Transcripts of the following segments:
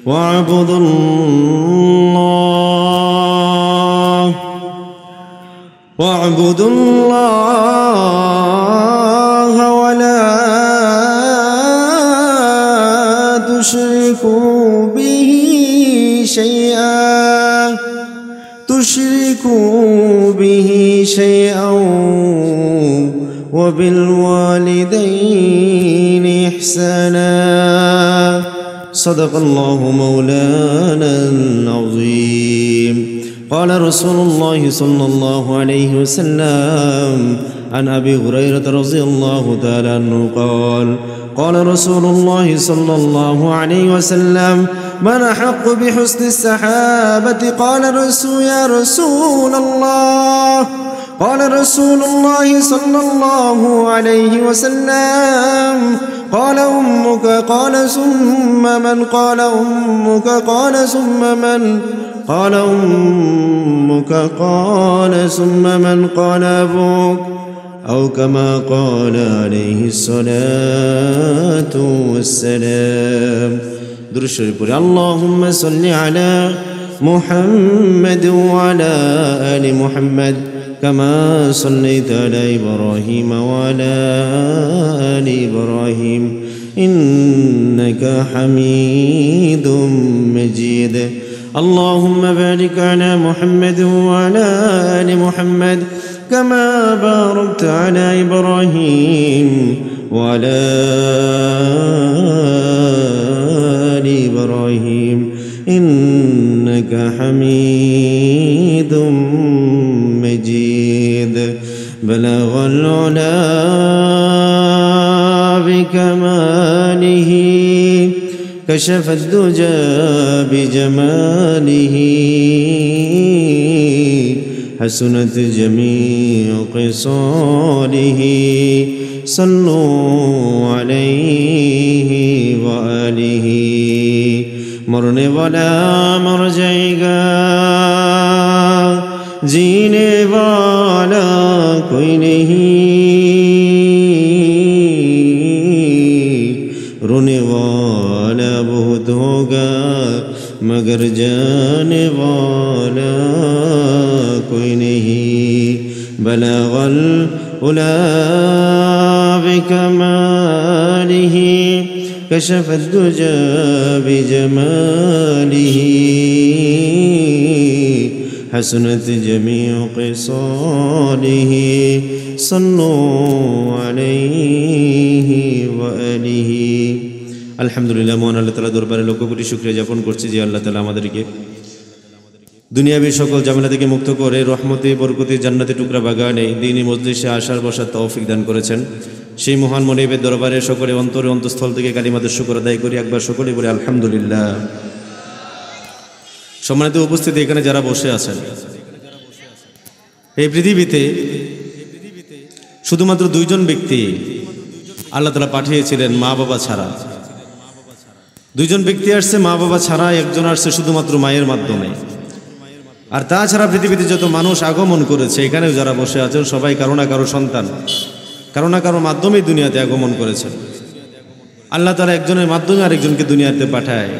واعبدوا الله ولا تشركوا به شيئا وبالوالدين إحسانا صدق الله مولانا العظيم. قال رسول الله صلى الله عليه وسلم عن أبي هريرة رضي الله تعالى عنه قال قال رسول الله صلى الله عليه وسلم من أحق بحسن الصحابة قال يا رسول الله قال رسول الله صلى الله عليه وسلم قال أمك قال ثم من قال أمك قال ثم من قال أمك قال ثم من قال أبوك أو كما قال عليه الصلاة والسلام. درود شريف পড়ি اللهم صل على محمد وعلى آل محمد كما صليت على إبراهيم وعلى آل إبراهيم إنك حميد مجيد. اللهم بارك على محمد وعلى آل محمد كما باركت على إبراهيم وعلى آل إبراهيم إنك حميد مجيد. بلغ العلا بكماله كشف الدجى بجماله حسنت جميع خصاله صلوا عليه وآله. मरने वाला मर जाएगा जीने वाला कोई नहीं रोने वाला बहुत होगा मगर जाने वाला कोई नहीं. बलगल उला बिकमालिह كشف الدجى بجماله حسنت جميع خصاله صلوا عليه وآله. আলহামদুলিল্লাহ মহান আল্লাহ তাআলা দরবারে লক্ষ কোটি শুকরিয়া জ্ঞাপন করছি যে আল্লাহ তাআলা আমাদেরকে দুনিয়াবী সকল ঝামেলা থেকে মুক্ত করে রহমতে বরকতে জান্নাতে টুকরা বাগানে দ্বীনি মজলিসে আসার বসার তৌফিক দান করেছেন। সেই মহান মনিবের দরবারে সকলে অন্তরে অন্তঃস্থল থেকে কালিমাতুর শুকর আদায় করি। একবার সকলে বলি আলহামদুলিল্লাহ। সম্মানিত উপস্থিতি, এখানে যারা বসে আছেন, এই পৃথিবীতে শুধুমাত্র দুইজন ব্যক্তি আল্লাহ তাআলা পাঠিয়েছিলেন মা বাবা ছাড়া। দুইজন ব্যক্তি আসছে মা বাবা ছাড়া, একজন আসছে শুধুমাত্র মায়ের মাধ্যমে। আর তাছাড়া পৃথিবীতে যত মানুষ আগমন করেছে, এখানেও যারা বসে আছেন সবাই কারো না কারো সন্তান, কারো না কারো মাধ্যমেই দুনিয়াতে আগমন করেছেন। আল্লাহ তাআলা একজনের মাধ্যমে আরেকজনকে দুনিয়াতে পাঠায়।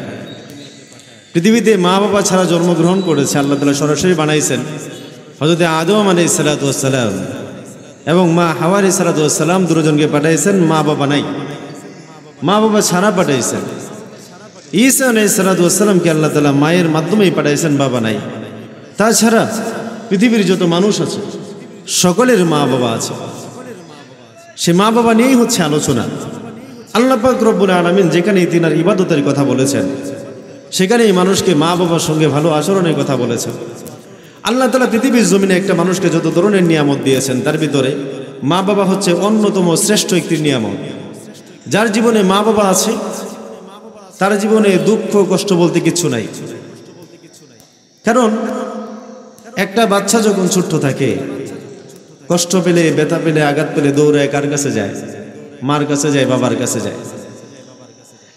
পৃথিবীতে মা বাবা ছাড়া জন্মগ্রহণ করেছে আল্লাহ তাআলা সরাসরি বানাইছেন হযরত আদম আলাইহিস সালাতু ওয়াস সালাম এবং মা হাওয়া আলাইহিস সালাতু ওয়াস সালাম দুজনকে পাঠাইছেন। মা বাবা নাই, মা বাবা ছাড়া পাঠাইছেন। ঈসা আলাইহিস সালাতু ওয়াস সালামকে আল্লাহ তাআলা মায়ের মাধ্যমেই পাঠাইছেন, বাবা নাই। তাছাড়া পৃথিবীর যত মানুষ আছে সকলের মা বাবা আছে। সে মা বাবা নিয়েই হচ্ছে আলোচনা। আল্লাহ পাক রব্বুল আলামিন যেখানে তিনার ইবাদতের কথা বলেছেন, সেখানেই মানুষকে মা বাবার সঙ্গে ভালো আচরণের কথা বলেছেন। আল্লাহ তাআলা পৃথিবীর জমিনে একটা মানুষকে যত ধরনের নিয়ামত দিয়েছেন, তার ভিতরে মা বাবা হচ্ছে অন্যতম শ্রেষ্ঠ একটি নিয়ামত। যার জীবনে মা বাবা আছে তার জীবনে দুঃখ কষ্ট বলতে কিচ্ছু নাই। কারণ একটা বাচ্চা যখন ছোট্ট থাকে, কষ্ট পেলে, ব্যথা পেলে, আঘাত পেলে দৌড়ায় কার কাছে যায়? মার কাছে যায়, বাবার কাছে যায়।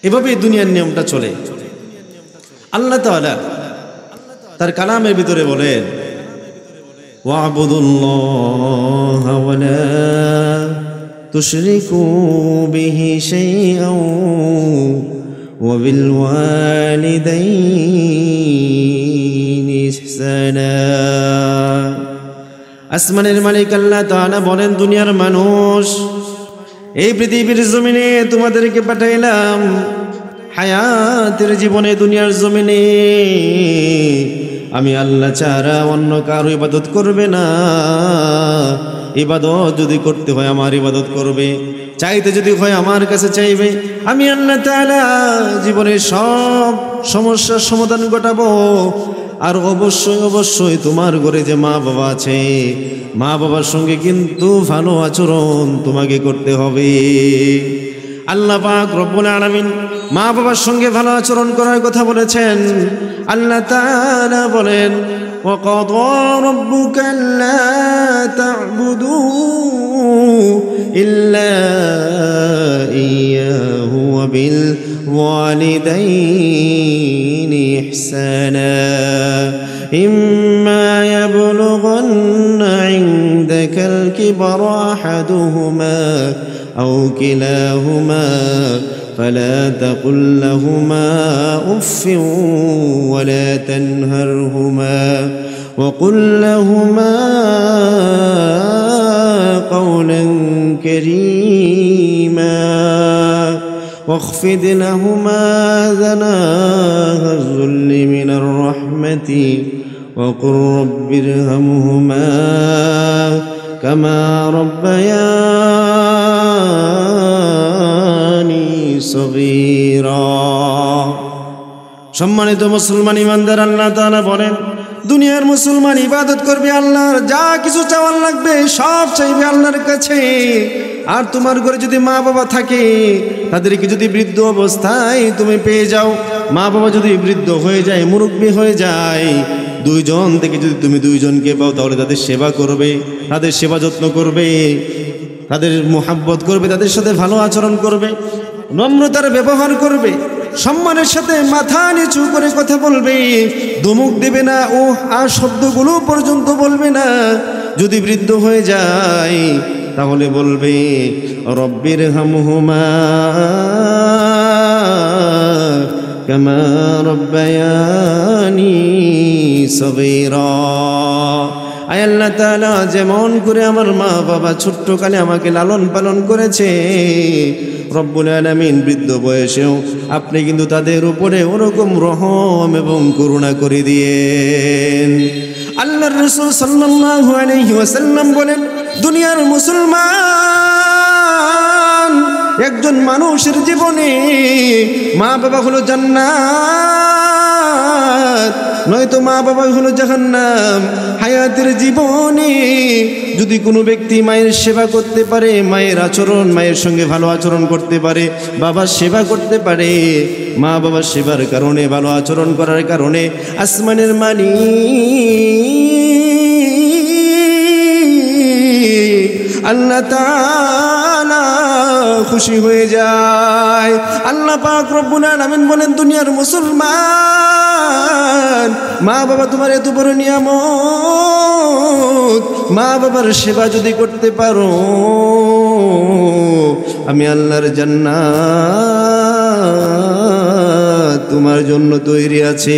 এভাবেই দুনিয়ার নিয়মটা চলে। আল্লাহ তাআলা তার কালামের ভিতরে বলেন, ওয়া'বুদুল্লাহা ওয়া লা তুশরিকু বিহি শাইআন وبالوالدين إحسانا আসমানের মালিক আল্লাহ তাআলা বলেন, দুনিয়ার মানুষ, এই পৃথিবীর জমিনে তোমাদেরকে পাঠাইলাম হায়াতের জীবনে। দুনিয়ার জমিনে আমি আল্লাহ ছাড়া অন্য কারো ইবাদত করবে না। ইবাদত যদি করতে হয় আমার ইবাদত করবে, চাইতে যদি হয় আমার কাছে চাইবে। আমি আল্লাহ তাআলা জীবনের সব সমস্যার সমাধান ঘটাবো। আর অবশ্যই অবশ্যই তোমার ঘরে যে মা বাবা আছে, মা বাবার সঙ্গে কিন্তু ভালো আচরণ তোমাকে করতে হবে। আল্লাহ পাক রব্বুল আলামিন মা বাবার সঙ্গে ভালো আচরণ করার কথা বলেছেন। আল্লাহ তাআলা বলেন, وَقَضَى رَبُّكَ أَلَّا تَعْبُدُوا إِلَّا إِيَّاهُ وَبِالْوَالِدَيْنِ إِحْسَانًا إِمَّا يَبْلُغَنَّ عِندَكَ الْكِبَرَ أَحَدُهُمَا أَوْ كِلَاهُمَا فلا تقل لهما أف ولا تنهرهما وقل لهما قولا كريما واخفض لهما جناح الذل من الرحمة وقل رب ارحمهما كما ربياني صغيرا। সম্মানিত মুসলমান ইমানদার, আল্লাহ তাআলা বলেন, দুনিয়ার মুসলমান ইবাদত করবে আল্লাহর, যা কিছু চাওয়ার লাগবে সব চাইবে আল্লাহর কাছে। আর তোমার ঘরে যদি মা বাবা থাকে, তাদেরকে যদি বৃদ্ধ অবস্থায় তুমি পেয়ে যাও, মা বাবা যদি বৃদ্ধ হয়ে যায়, মুরব্বী হয়ে যায়, দুইজন থেকে যদি তুমি দুইজনকে পাও, তাহলে তাদের সেবা করবে, তাদের সেবা যত্ন করবে, তাদের মোহাব্বত করবে, তাদের সাথে ভালো আচরণ করবে, নম্রতার ব্যবহার করবে, সম্মানের সাথে মাথা নিচু করে কথা বলবে, ধমক দেবে না, ও আর শব্দগুলো পর্যন্ত বলবে না। যদি বৃদ্ধ হয়ে যায় তাহলে বলবে রব্বির হামহুমা কামা রব্বায়ানি সগীরা। আয় আল্লাহ তাআলা, যেমন করে আমার মা বাবা ছোট্টকালে আমাকে লালন পালন করেছে, রব্বুল আলামিন বৃদ্ধ বয়সেও আপনি কিন্তু তাদের উপরে ওরকম রহম এবং করুণা করে দিয়েন। আল্লাহর রাসূল সাল্লাল্লাহু আলাইহি ওয়াসাল্লাম বলেন, দুনিয়ার মুসলমান একজন মানুষের জীবনে মা বাবা হলো জান্নাত, নয়তো মা বাবা হলো জাহান্নাম। হায়াতের জীবনে যদি কোনো ব্যক্তি মায়ের সেবা করতে পারে, মায়ের আচরণ, মায়ের সঙ্গে ভালো আচরণ করতে পারে, বাবার সেবা করতে পারে, মা বাবার সেবার কারণে, ভালো আচরণ করার কারণে আসমানের মালিক আল্লাহ তাআলা খুশি হয়ে যায়। আল্লাহ পাক রব্বুল আলামিন বলেন, দুনিয়ার মুসলমান, মা বাবা তোমার এত বড় নিয়ামত, মা বাবার সেবা যদি করতে পারো, আমি আল্লাহর জান্নাত তোমার জন্য তৈরি আছে।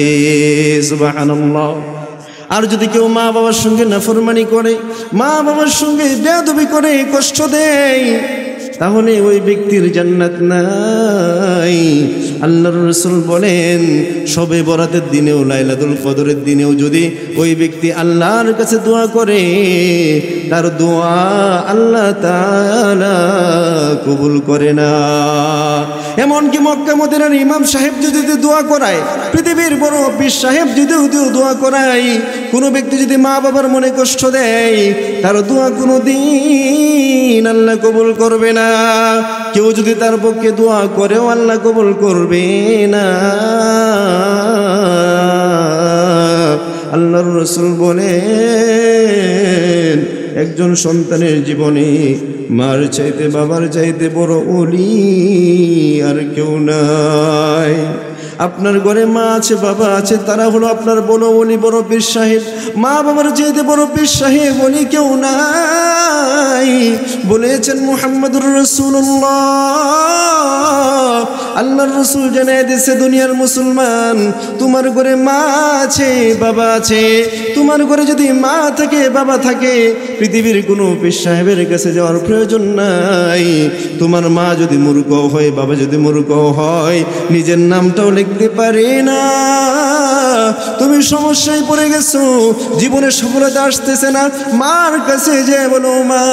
সুবহানাল্লাহ। আর যদি কেউ মা বাবার সঙ্গে নাফরমানি করে, মা বাবার সঙ্গে বেয়াদবি করে, কষ্ট দেয়, তাহলে ওই ব্যক্তির জান্নাত নাই। আল্লাহর রাসূল বলেন, শবে বরাতের দিনেও, লাইলাতুল কদরের দিনেও যদি ওই ব্যক্তি আল্লাহর কাছে দোয়া করে, তার দোয়া আল্লাহ তাআলা কবুল করে না। এমনকি মক্কা মদিনার ইমাম সাহেব যদি দোয়া করায়, পৃথিবীর বড় পীর সাহেব যদি দোয়া করায়, কোনো ব্যক্তি যদি মা বাবার মনে কষ্ট দেয়, তার দোয়া কোনো দিন আল্লাহ কবুল করবে না। কেউ যদি তার পক্ষে দোয়া করেও আল্লাহ কবুল করবে না। আল্লাহর রাসূল বলেন, একজন সন্তানের জীবনে মার চাইতে, বাবার চাইতে বড় ওলি আর কেউ নাই। আপনার ঘরে মা আছে, বাবা আছে, তারা হলো আপনার বড় ওলি, বড় পীর সাহেব। মা বাবার চাইতে বড় পীর সাহেব ওলি কেউ নাই। বলেছেন মুহাম্মদুর রাসূলুল্লাহ, আল্লাহর রাসূল জানায় দিয়েছে দুনিয়ার মুসলমান, তোমার ঘরে মা আছে, বাবা আছে, তোমার ঘরে যদি মা থাকে, বাবা থাকে, পৃথিবীর কোনো পীর সাহেবের কাছে যাওয়ার প্রয়োজন নাই। তোমার মা যদি মূর্খ হয়, বাবা যদি মূর্খ হয়, নিজের নামটাও লিখতে পারে না, তুমি সমস্যায় পড়ে গেছো, জীবনে সফলতা আসতেছে না, মার কাছে যে বলো, মা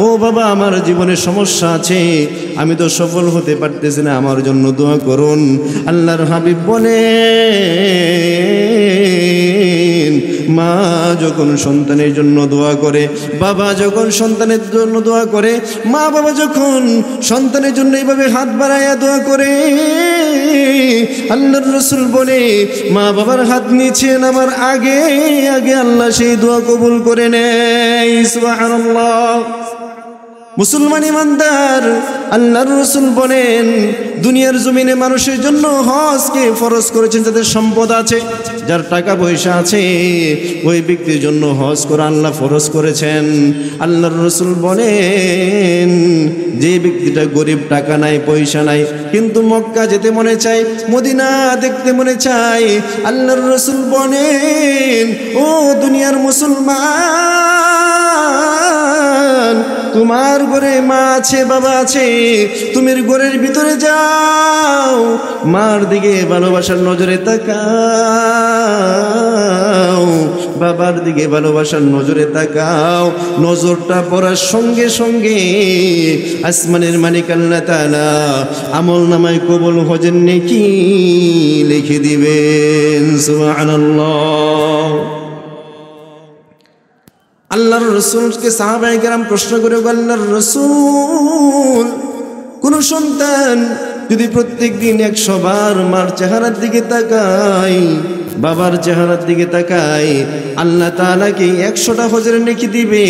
ও বাবা আমার জীবনে সমস্যা আছে, আমি তো সফল হতে পারতেছি না, আমার জন্য দোয়া করুন। আল্লাহর হাবিব বলেন, মা যখন সন্তানের জন্য দোয়া করে, বাবা যখন সন্তানের জন্য দোয়া করে, মা বাবা যখন সন্তানের জন্য এইভাবে হাত বাড়াইয়া দোয়া করে, আল্লাহর রাসূল বলে মা বাবার হাত নিচে নামার আগে আগে আল্লাহ সেই দোয়া কবুল করে নেয়। সুবহানাল্লাহ। মুসলমান ইমানদার, আল্লাহর রাসূল বলেন দুনিয়ার জমিনে মানুষের জন্য হজকে ফরজ করেছেন যাদের সম্পদ আছে, যার টাকা পয়সা আছে, ওই ব্যক্তির জন্য হজ করা আল্লাহ ফরজ করেছেন। আল্লাহর রাসূল বলেন যে ব্যক্তিটা গরিব, টাকা নাই, পয়সা নাই, কিন্তু মক্কা যেতে মনে চায়, মদিনা দেখতে মনে চায়, আল্লাহর রাসূল বলেন ও দুনিয়ার মুসলমান, তোমার ঘরে মা আছে, বাবা আছে, তুমি ঘরের ভিতরে যাও, মার দিকে ভালোবাসার নজরে তাকাও, বাবার দিকে ভালোবাসার নজরে তাকাও, নজরটা পড়ার সঙ্গে সঙ্গে আসমানের মালিক আল্লাহ তাআলা আমল নামায় কবুল হজের নেকি লিখে দিবেন। সুবহানাল্লাহ। আল্লাহর রাসূলকে সাহাবায়ে কেরাম প্রশ্ন করে, আল্লাহর রাসূল, কোন সন্তান যদি প্রত্যেক দিন 100 বার মার চেহারার দিকে তাকায়, বাবার চেহারার দিকে তাকায়, আল্লাহ তাআলা কি 100টা হজের নেকি দিবে?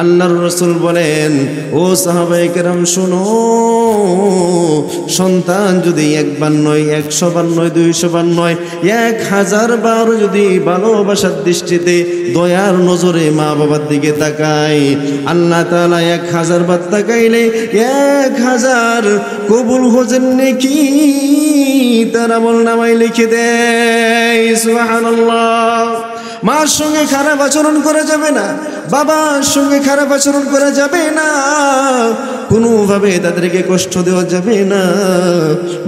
আল্লাহর রাসূল বলেন, ও সাহাবায়ে কেরাম শোনো, সন্তান যদি 1 বার নয়, 100 বার নয়, 200 বার নয়, 1000 বার যদি ভালোবাসার দৃষ্টিতে দয়ার নজরে মা বাবার দিকে তাকায়, আল্লাহ তাআলা 1000 বার তাকাইলে 1000 কবুল হজের নেকি তার আমলনামায় লিখে দেয়। সুবহানাল্লাহ। মার সঙ্গে খারাপ আচরণ করা যাবে না, বাবার সঙ্গে খারাপ আচরণ করা যাবে না, কোনোভাবে তাদেরকে কষ্ট দেওয়া যাবে না।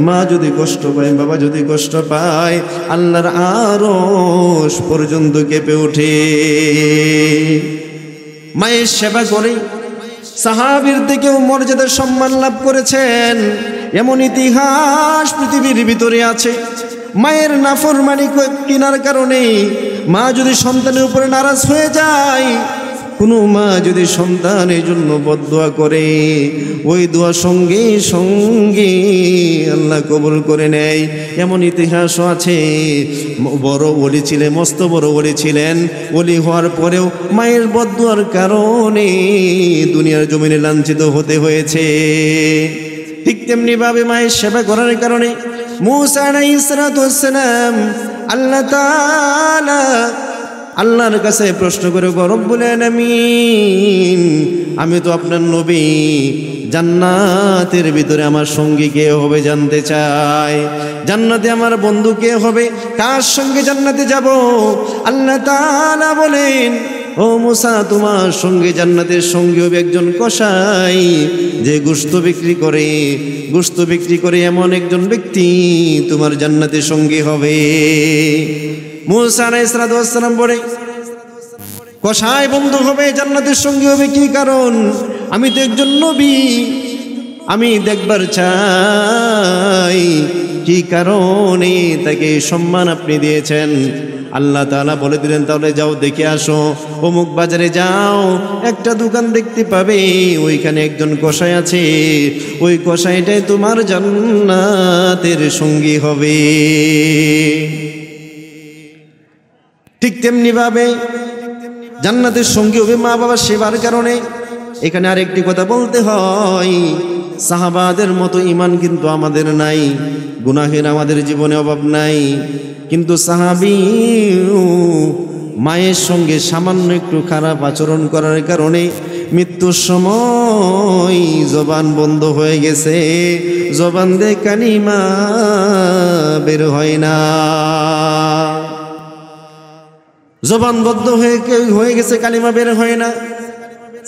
মা যদি কষ্ট পায়, বাবা যদি কষ্ট পায়, আল্লাহর আরশ পর্যন্ত কেঁপে ওঠে। মায়ের সেবা করে সাহাবীর থেকেও মর্যাদার সম্মান লাভ করেছেন এমন ইতিহাস পৃথিবীর ভিতরে আছে। মায়ের নাফরমানি কিনার কারণে মা যদি সন্তানের উপরে নারাজ হয়ে যায়, কোনো মা যদি সন্তানের জন্য বদদোয়া করে, ওই দোয়া সঙ্গে সঙ্গে আল্লাহ কবুল করে নেয়, এমন ইতিহাসও আছে। বড় ওলি ছিলেন, মস্ত বড় ওলি ছিলেন, ওলি হওয়ার পরেও মায়ের বদদোয়ার কারণে দুনিয়ার জমিনে লাঞ্ছিত হতে হয়েছে। ঠিক তেমনিভাবে মায়ের সেবা করার কারণে মূসা আলাইহিস সালাতু ওয়াস সালাম আল্লাহর কাছে প্রশ্ন করে, রব্বুল আলামিন, আমি তো আপনার নবী, জান্নাতের ভিতরে আমার সঙ্গী কে হবে জানতে চাই, জান্নাতে আমার বন্ধু কে হবে, কার সঙ্গে জান্নাতে যাব? আল্লাহ তাআলা বলেন, ও মূসা, তোমার সঙ্গে জান্নাতের সঙ্গী হবে একজন কসাই, যে গোশত বিক্রি করে এমন একজন ব্যক্তি তোমার জান্নাতের সঙ্গী হবে। মূসা আলাইহিস সালাম বলে, কসাই বন্ধু হবে, জান্নাতের সঙ্গী হবে, কি কারণ? আমি তো একজন নবী, আমি দেখবার চাই কি কারণে তাকে সম্মান আপনি দিয়েছেন। আল্লাহ তাআলা বলে দিলেন, তাহলে যাও দেখে আসো, অমুক বাজারে যাও, একটা দোকান দেখতে পাবে, ওইখানে একজন কসাই আছে, ওই কসাইটাই তোমার জান্নাতের সঙ্গী হবে। ঠিক তেমনি ভাবে জান্নাতের সঙ্গী হবে মা বাবার সেবার কারণে। এখানে আরেকটি কথা বলতে হয়, সাহাবাদের মতো ঈমান কিন্তু আমাদের নাই, গুনাহের আমাদের জীবনে অভাব নাই, কিন্তু সাহাবী মায়ের সঙ্গে সামান্য একটু খারাপ আচরণ করার কারণে মৃত্যুর সময় জবান বন্ধ হয়ে গেছে, জবান দিয়ে কালিমা বের হয় না, জবান বদ্ধ হয়ে গেছে, কালিমা বের হয় না।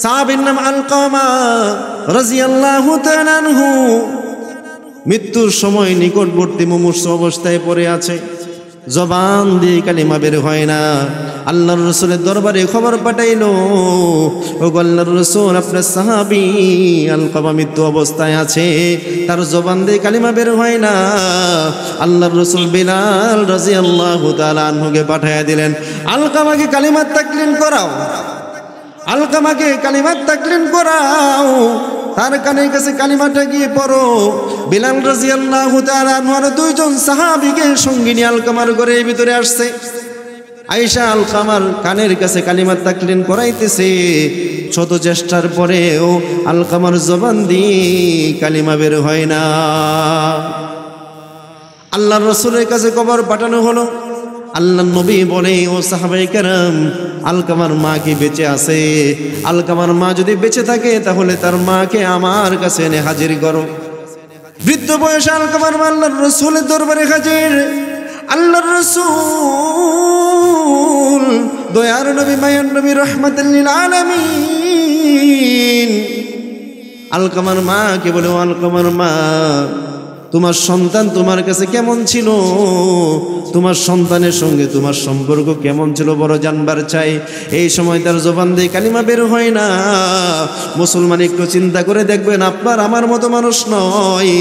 সাহাবীর নাম আলকামা রাদিয়াল্লাহু তাআলা আনহু, মৃত্যুর সময় নিকটবর্তী মুমূর্ষ অবস্থায় পড়ে আছে, জবান দিয়ে কালিমা বের হয় না। আল্লাহর রাসূলের দরবারে খবর পাঠাইলো, ও আল্লাহর রাসূল, আপনার সাহাবী আলকামা মৃত্যু অবস্থায় আছে, তার জবান দিয়ে কালিমা বের হয় না। আল্লাহর রাসূল বিলাল রাদিয়াল্লাহু তাআলা আনহুকে পাঠিয়ে দিলেন, আলকামাকে কালিমাত তাকলিন করাও, আলকামাকে কালিমাত তাকলিন করাও, তার কানের কাছে কালিমাটা গিয়ে পড়ো। বিলাল রাদিয়াল্লাহু তাআলা আনহু আর দুইজন সাহাবীকে সঙ্গে নিয়ে আলকামার ঘরের ভিতরে আসছে। আয়েশা আলকামার কানের কাছে কালিমাত তাকলিন করাইতেছে, শত চেষ্টার পরেও আলকামার জবান দিয়ে কালিমা বের হয় না। আল্লাহর রাসূলের কাছে খবর পাঠানো হলো। আল্লাহর নবী বলে, ও সাহাবায়ে কেরাম, আলকামার মা কি বেঁচে আছে? আলকামার মা যদি বেঁচে থাকে তাহলে তার মাকে আমার কাছে এনে হাজির করো। বৃদ্ধ বয়সে আলকামার মা আল্লাহর রাসূলের দরবারে হাজির। আল্লাহর রাসূল দয়ার নবী, মায়ার নবী, রাহমাতুল লিল আলামিন আলকামার মাকে বলে, ও আলকামার মা, তোমার সন্তান তোমার কাছে কেমন ছিল? তোমার সন্তানের সঙ্গে তোমার সম্পর্ক কেমন ছিল বড় জানবার চাই। এই সময় তার জবান দিয়ে কালিমা বের হয় না। মুসলমান একটু চিন্তা করে দেখবেন, আপনার আমার মতো মানুষ নয়,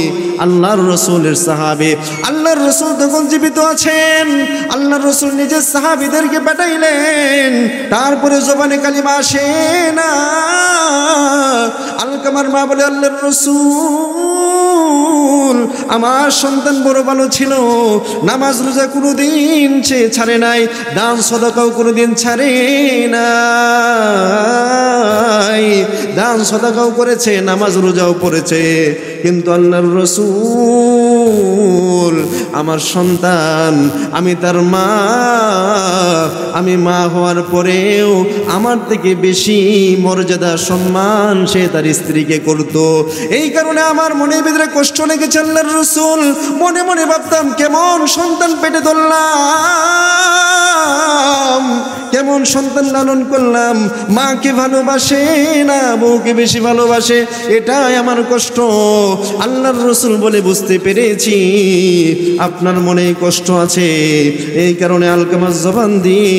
আল্লাহর রাসূলের সাহাবী। আল্লাহর রাসূল তখন জীবিত আছেন। আল্লাহর রাসূল নিজের সাহাবীদেরকে পাঠাইলেন, তারপরে জবানে কালিমা আসে না। আলকামার মা বলে, আল্লাহর রাসূল, আমার সন্তান বড় ভালো ছিল, নামাজ রোজা কোনোদিন সে ছাড়ে নাই, দান সদকাও কোনোদিন ছাড়ে নাই, দান সদকাও করেছে, নামাজ রোজাও পড়েছে, কিন্তু আল্লাহর রাসূল আমার সন্তান, আমি তার মা, আমি মা হওয়ার পরেও আমার থেকে বেশি মর্যাদা সম্মান সে তার স্ত্রীকে করত। এই কারণে আমার মনের ভিতরে কষ্ট লেগেছে। আল্লাহর রাসূল মনে মনে ভাবতাম, কেমন সন্তান পেটে ধরলাম, কেমন সন্তান লালন করলাম, মাকে ভালোবাসে না বউকে বেশি ভালোবাসে, এটাই আমার কষ্ট। আল্লাহর রাসূল বলে, বুঝতে পেরেছি আপনার মনে কষ্ট আছে, এই কারণে আলকামার জবান দিয়ে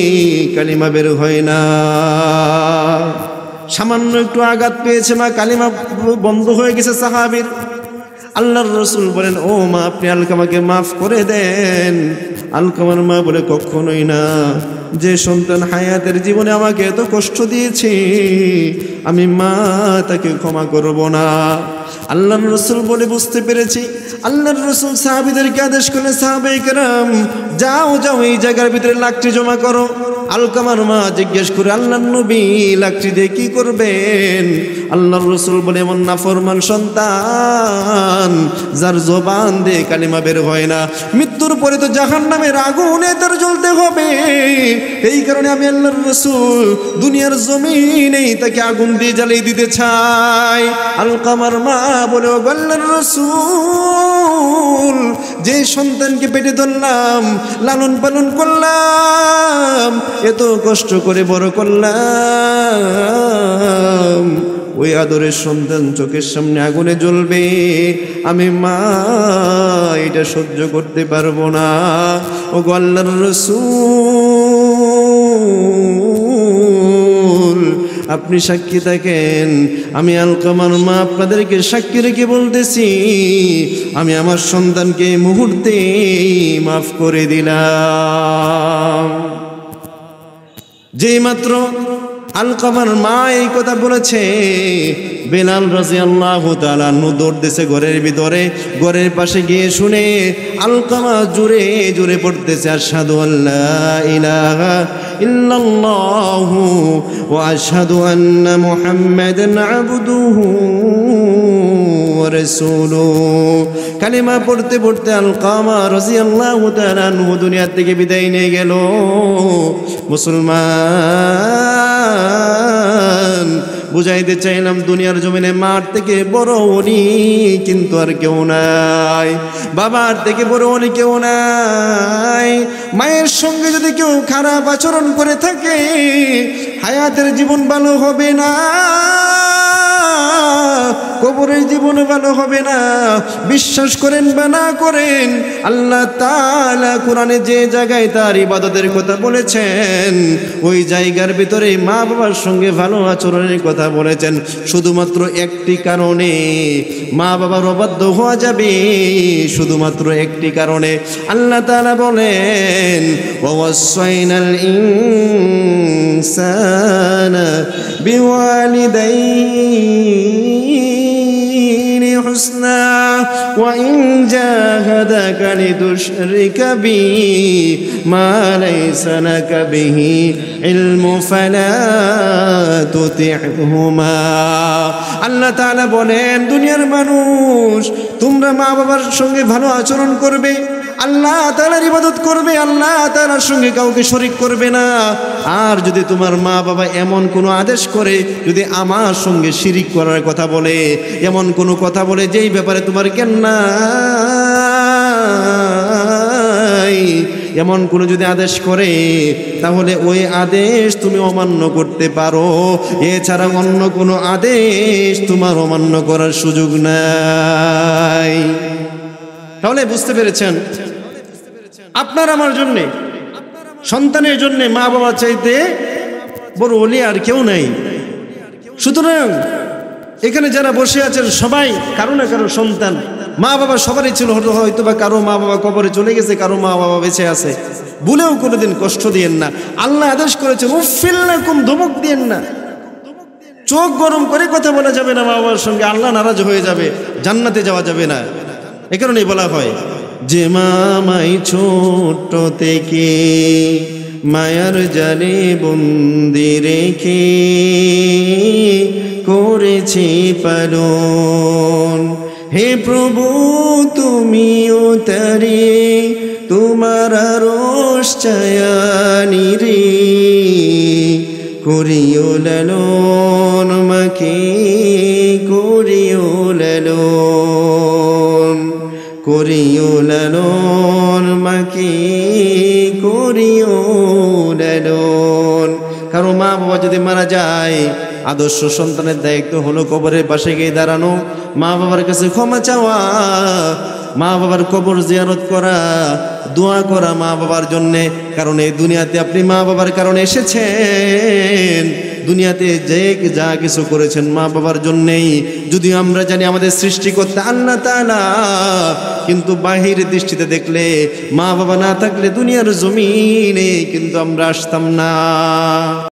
কালিমা বের হয় না। সামান্য একটু আঘাত পেয়েছে মা, কালিমা বন্ধ হয়ে গেছে সাহাবীর। আল্লাহর রাসূল বলেন, ও মা, আপনি আলকামাকে মাফ করে দেন। আলকামার মা বলে, কখনোই না, যে সন্তান হায়াতের জীবনে আমাকে এত কষ্ট দিয়েছে, আমি মা তাকে ক্ষমা করব না। আল্লাহর রাসূল বলে, বুঝতে পেরেছি। আল্লাহর রাসূল সাহাবীদেরকে আদেশ করলেন, সাহাবায়ে কেরাম, যাও যাও, এই জায়গার ভিতরে লাকড়ি জমা করো। আলকামার মা জিজ্ঞেস করে, আল্লাহর নবী, লাকড়ি দিয়ে কি করবেন? আল্লাহর রাসূল বলে, এমন নাফরমান সন্তান যার জবান দিয়ে কালিমা বের হয় না, মৃত্যুর পরে তো জাহান্নামের আগুনে তার জ্বলতে হবে। এই কারণে আমি আল্লাহর রাসূল দুনিয়ার জমিনেই তাকে আগুন দিয়ে জ্বালিয়ে দিতে চাই। আলকামার মা বলে, ও আল্লাহর রাসূল, যে সন্তানকে পেটে ধরলাম, লালন পালন করলাম, এত কষ্ট করে বড় করলাম, ওই আদরের সন্তান চোখের সামনে আগুনে জ্বলবে, আমি মা এটা সহ্য করতে পারবো না। ও আল্লাহর রাসূল, আপনি সাক্ষী থাকেন, আমি আলকামার মা আপনাদেরকে সাক্ষী রেখে বলতেছি, আমি আমার সন্তানকে মুহূর্তে মাফ করে দিলাম। যেই মাত্র আলকামার মা এই কথা বলেছে, বেলাল রাদিয়াল্লাহু তাআলা আনহু দৌড়তেছে ঘরের ভিতরে, ঘরের পাশে গিয়ে শুনে আলকামা জোরে জোরে পড়তেছে, আশহাদু আল্লা ইলাহা ইল্লাল্লাহু ওয়া আশহাদু আন্না মুহাম্মাদান আবদুহু ওয়া রাসূলুহু। কালিমা পড়তে পড়তে আলকামা রাদিয়াল্লাহু তাআলা আনহু দুনিয়া থেকে বিদায় নিয়ে গেল। মুসলমান, বুঝাইতে চাইলাম দুনিয়ার জমিনে মার থেকে বড় ওলি কিন্তু আর কেউ নাই, বাবার থেকে বড় ওলি কেউ নাই। মায়ের সঙ্গে যদি কেউ খারাপ আচরণ করে থাকে হায়াতের জীবন ভালো হবে না, কবরের জীবন ভালো হবে না। বিশ্বাস করেন বা না করেন, আল্লাহ তাআলা কোরআনে যে জায়গায় তার ইবাদতের কথা বলেছেন ওই জায়গার ভিতরে মা বাবার সঙ্গে ভালো আচরণের কথা বলেছেন শুধুমাত্র একটি কারণে। মা বাবার অবাধ্য হওয়া যাবে শুধুমাত্র একটি কারণে। আল্লাহ তাআলা বলেন ওয়াসাইনাল ইনসানা বিওয়ালিদাইহি হুসনা ওয়া ইন জাহাদাকা লিতুশরিকা বি মা লাইসা লাকা বিহি ইলমু ফালা তুতি'হুমা। আল্লাহ তাআলা বলেন দুনিয়ার মানুষ তোমরা মা বাবার সঙ্গে ভালো আচরণ করবে, আল্লাহ তাআলার ইবাদত করবে, আল্লাহ তাআলার সঙ্গে কাউকে শরীক করবে না। আর যদি তোমার মা বাবা এমন কোনো আদেশ করে, যদি আমার সঙ্গে শিরিক করার কথা বলে, এমন কোনো কথা বলে যেই ব্যাপারে তোমার জ্ঞান নাই, এমন কোনো যদি আদেশ করে তাহলে ওই আদেশ তুমি অমান্য করতে পারো, এছাড়া অন্য কোনো আদেশ তোমার অমান্য করার সুযোগ নাই। তাহলে বুঝতে পেরেছেন আপনার আমার জন্যে, সন্তানের জন্যে মা বাবা চাইতে বড় ওলি আর কেউ নাই। সুতরাং এখানে যারা বসে আছেন সবাই কারো না কারো সন্তান, মা বাবা সবারই ছিল, হয়তো বা কারো মা বাবা কবরে চলে গেছে, কারো মা বাবা বেঁচে আছে। ভুলেও কোনোদিন কষ্ট দিয়েন না। আল্লাহ আদেশ করেছেন উফিল লাকুম, ধমক দিয়েন না। চোখ গরম করে কথা বলা যাবে না মা বাবার সঙ্গে, আল্লাহ নারাজ হয়ে যাবে, জান্নাতে যাওয়া যাবে না। এ কারণেই বলা হয় যে মামাই ছোট থেকে মায়ার জালে বন্দি রেখে করেছে পালন। হে প্রভু তুমিও তারে তোমার আরশ ছায়ানি রে করিও লালন, মাকে করিও লালন, করিও লালন, মাকে করিও লালন। কারো মা বাবা যদি মারা যায় আদর্শ সন্তানের দায়িত্ব হলো কবরের পাশে গিয়ে দাঁড়ানো, মা বাবার কাছে ক্ষমা চাওয়া, মা বাবার কবর জিয়ারত করা, দোয়া করা মা বাবার জন্যে। কারণ এই দুনিয়াতে আপনি মা বাবার কারণে এসেছেন, দুনিয়াতে যে যা কিছু করেছেন মা বাবার জন্যেই। যদি আমরা জানি আমাদের সৃষ্টিকর্তা আল্লাহ তাআলা, কিন্তু বাহির দৃষ্টিতে দেখলে মা বাবা না থাকলে দুনিয়ার জমিনে কিন্তু আমরা আসতাম না।